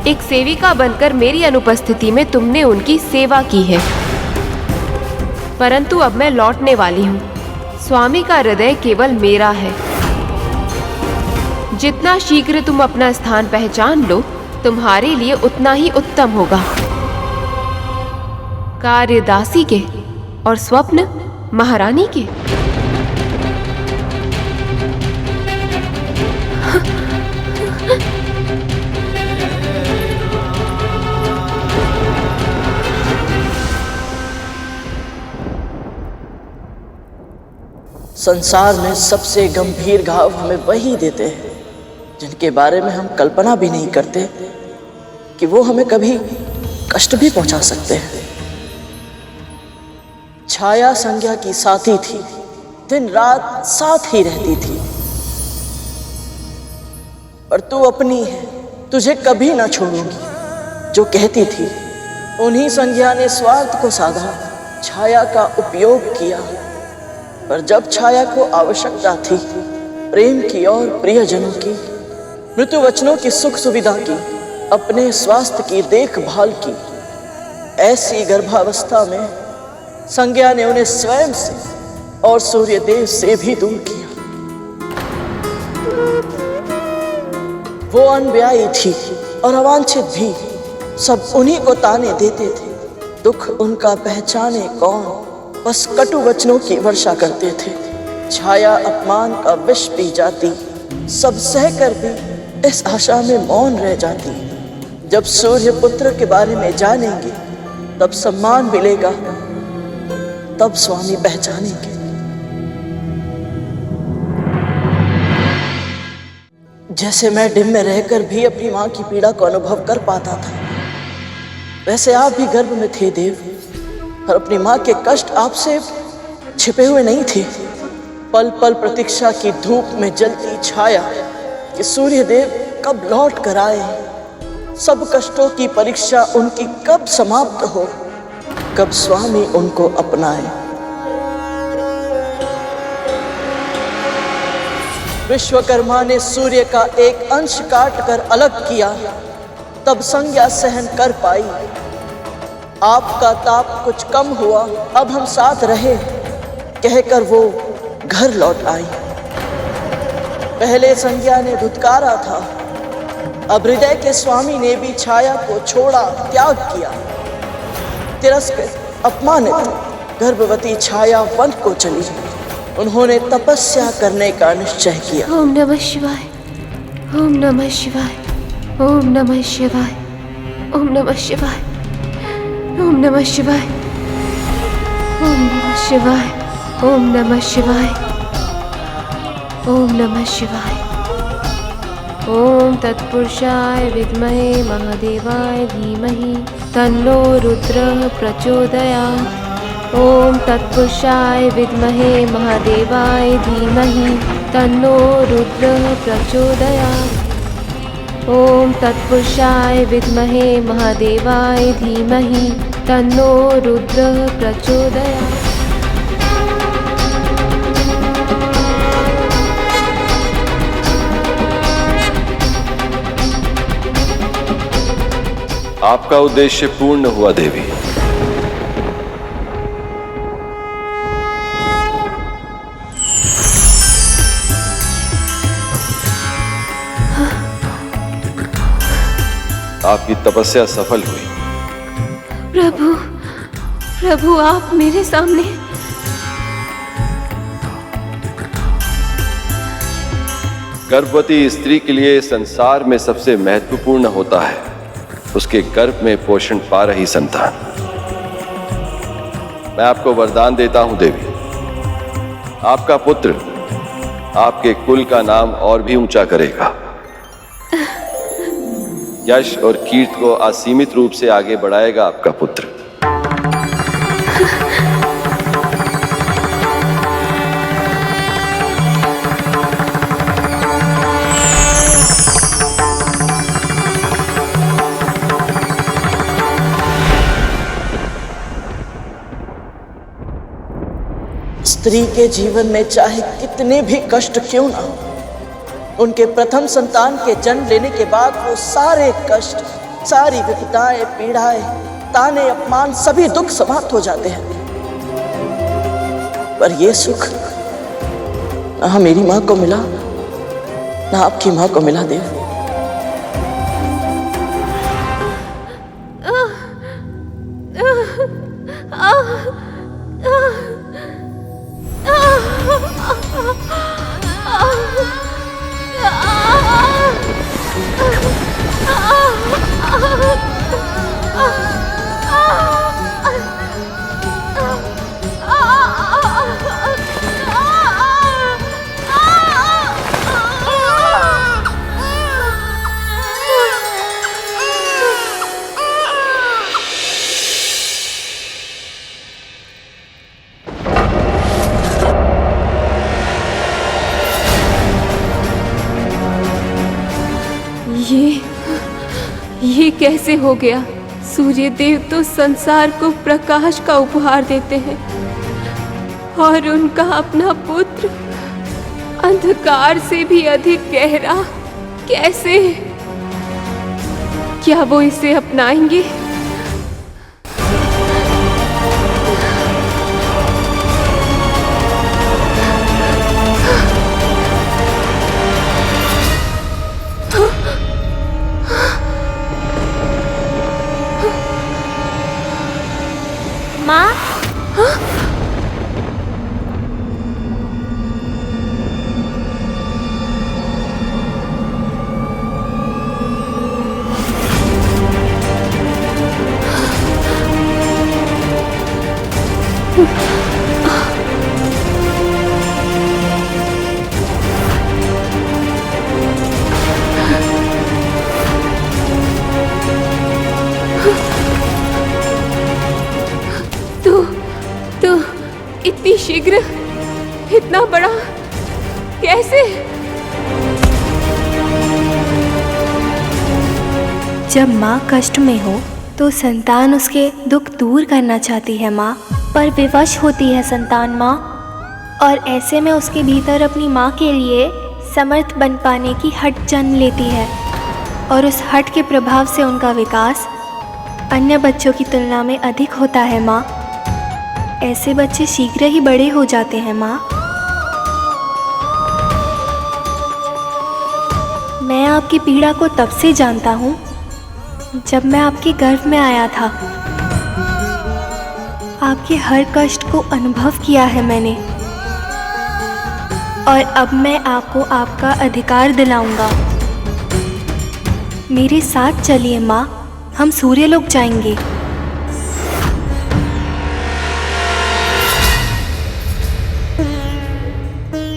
[SPEAKER 11] एक सेविका बनकर मेरी अनुपस्थिति में तुमने उनकी सेवा की है। परंतु अब मैं लौटने वाली हूँ। स्वामी का हृदय केवल मेरा है। जितना शीघ्र तुम अपना स्थान पहचान लो, तुम्हारे लिए उतना ही उत्तम होगा। कार्य दासी के और स्वप्न महारानी के।
[SPEAKER 3] संसार में सबसे गंभीर घाव हमें वही देते हैं जिनके बारे में हम कल्पना भी नहीं करते कि वो हमें कभी कष्ट भी पहुंचा सकते हैं। छाया संज्ञा की साथी थी, दिन रात साथ ही रहती थी। पर तू अपनी है, तुझे कभी ना छोड़ूंगी, जो कहती थी। उन्हीं संज्ञा ने स्वार्थ को साधा, छाया का उपयोग किया। पर जब छाया को आवश्यकता थी प्रेम की और प्रियजनों की, मृत्यु वचनों की सुख सुविधा की, अपने स्वास्थ्य की देखभाल की, ऐसी गर्भावस्था में संज्ञा ने उन्हें स्वयं से और सूर्यदेव से भी दूर किया। वो अनब्याही थी और अवांछित भी, सब उन्हीं को ताने देते थे। दुख उनका पहचाने कौन, बस कटु वचनों की वर्षा करते थे। छाया अपमान का विष पी जाती, सब सहकर भी इस आशा में मौन रह जाती। जब सूर्य पुत्र के बारे में जानेंगे तब सम्मान मिलेगा, तब स्वामी पहचानेंगे। जैसे मैं डिम में रहकर भी अपनी मां की पीड़ा को अनुभव कर पाता था, वैसे आप भी गर्भ में थे देव, और अपनी मां के कष्ट आपसे छिपे हुए नहीं थे। पल पल प्रतीक्षा की धूप में जलती छाया कि सूर्यदेव कब लौट कर आए, सब कष्टों की परीक्षा उनकी कब समाप्त हो, कब स्वामी उनको अपनाए। विश्वकर्मा ने सूर्य का एक अंश काट कर अलग किया, तब संज्ञा सहन कर पाई। आपका ताप कुछ कम हुआ, अब हम साथ रहे, कहकर वो घर लौट आई। पहले संज्ञा ने धुतकारा था, अब हृदय के स्वामी ने भी छाया को छोड़ा, त्याग किया। तिरस्कृत अपमानित गर्भवती छाया वन को चली। उन्होंने तपस्या करने का निश्चय किया।
[SPEAKER 11] ओम नमः शिवाय, ओम नमः शिवाय, ओम नमः शिवाय, ओम नमः शिवाय, ओम नमः शिवाय, ओम नमः शिवाय, ओम नमः शिवाय, ओम नमः शिवाय। ओम तत्पुरुषाय विद्महे महादेवाय धीमहि तन्नो रुद्रः प्रचोदयात्। ओम तत्पुरुषाय विद्महे महादेवाय धीमहि तन्नो रुद्रः प्रचोदयात्। ओम तत्पुरुषाय विद्महे महादेवाय धीमहि तन्नो रुद्रः प्रचोदयात्।
[SPEAKER 10] आपका उद्देश्य पूर्ण हुआ देवी। आपकी तपस्या सफल हुई।
[SPEAKER 11] प्रभु, प्रभु आप मेरे सामने।
[SPEAKER 10] गर्भवती स्त्री के लिए संसार में सबसे महत्वपूर्ण होता है उसके गर्भ में पोषण पा रही संतान। मैं आपको वरदान देता हूं देवी, आपका पुत्र आपके कुल का नाम और भी ऊंचा करेगा। यश और कीर्ति को असीमित रूप से आगे बढ़ाएगा आपका पुत्र।
[SPEAKER 3] स्त्री के जीवन में चाहे कितने भी कष्ट क्यों ना हो, उनके प्रथम संतान के जन्म लेने के बाद वो सारे कष्ट, सारी विपदाएं, पीड़ाएं, ताने, अपमान, सभी दुख समाप्त हो जाते हैं। पर ये सुख ना मेरी माँ को मिला, ना आपकी माँ को मिला देव।
[SPEAKER 11] ये कैसे हो गया? सूर्य देव तो संसार को प्रकाश का उपहार देते हैं और उनका अपना पुत्र अंधकार से भी अधिक गहरा, कैसे? क्या वो इसे अपनाएंगे?
[SPEAKER 15] माँ,
[SPEAKER 11] तो इतनी शीघ्र, इतना बड़ा, कैसे?
[SPEAKER 15] जब माँ कष्ट में हो तो संतान उसके दुख दूर करना चाहती है माँ, पर विवश होती है संतान माँ, और ऐसे में उसके भीतर अपनी माँ के लिए समर्थ बन पाने की हट जन्म लेती है, और उस हट के प्रभाव से उनका विकास अन्य बच्चों की तुलना में अधिक होता है माँ। ऐसे बच्चे शीघ्र ही बड़े हो जाते हैं माँ। मैं आपकी पीड़ा को तब से जानता हूँ जब मैं आपके गर्भ में आया था। आपके हर कष्ट को अनुभव किया है मैंने, और अब मैं आपको आपका अधिकार दिलाऊंगा। मेरे साथ चलिए माँ, हम सूर्यलोक जाएंगे।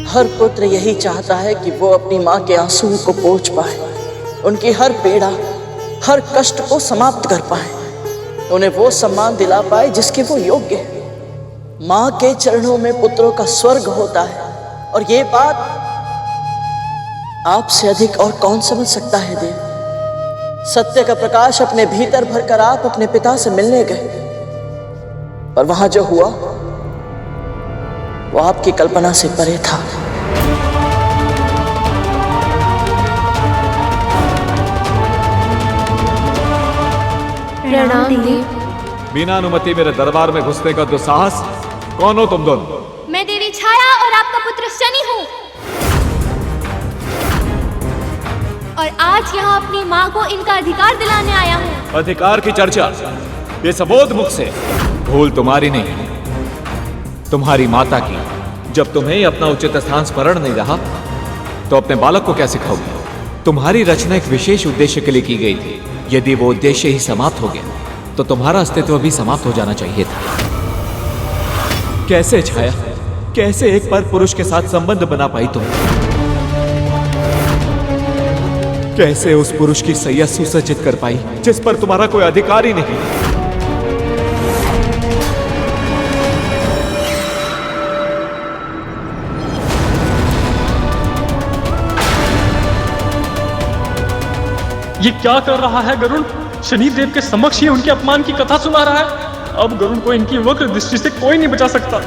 [SPEAKER 3] हर पुत्र यही चाहता है कि वो अपनी माँ के आंसुओं को पोंछ पाए, उनकी हर पीड़ा, हर कष्ट को समाप्त कर पाए, उन्हें वो सम्मान दिला पाए जिसके वो योग्य है। माँ के चरणों में पुत्रों का स्वर्ग होता है, और ये बात आपसे अधिक और कौन समझ सकता है देव। सत्य का प्रकाश अपने भीतर भरकर आप अपने पिता से मिलने गए, पर वहां जो हुआ वो आपकी कल्पना से परे था।
[SPEAKER 11] प्रणाम देव।
[SPEAKER 14] बिना अनुमति मेरे दरबार में घुसने का दुस्साहस, कौन हो तुम दोनों?
[SPEAKER 15] मैं देवी छाया और आपका पुत्र शनि हूँ, और आज यहाँ अपनी माँ को इनका अधिकार दिलाने आया हूँ।
[SPEAKER 14] अधिकार की चर्चा ये सबोध मुख से। भूल तुम्हारी नहीं, तुम्हारी माता की। जब तुम्हें अपना उचित स्थान स्मरण नहीं रहा तो अपने बालक को क्या सिखाओगे? तुम्हारी रचना एक विशेष उद्देश्य के लिए की गई थी। यदि वो उद्देश्य ही समाप्त हो गया तो तुम्हारा अस्तित्व भी समाप्त हो जाना चाहिए था। कैसे छाया, कैसे एक पर पुरुष के साथ संबंध बना पाई तुम? कैसे उस पुरुष की सैया सुसज्जित कर पाई जिस पर तुम्हारा कोई अधिकार ही नहीं?
[SPEAKER 7] ये क्या कर रहा है गरुड़? शनिदेव के समक्ष ही उनके अपमान की कथा सुना रहा है। अब गरुड़ को इनकी वक्र दृष्टि से कोई नहीं बचा सकता।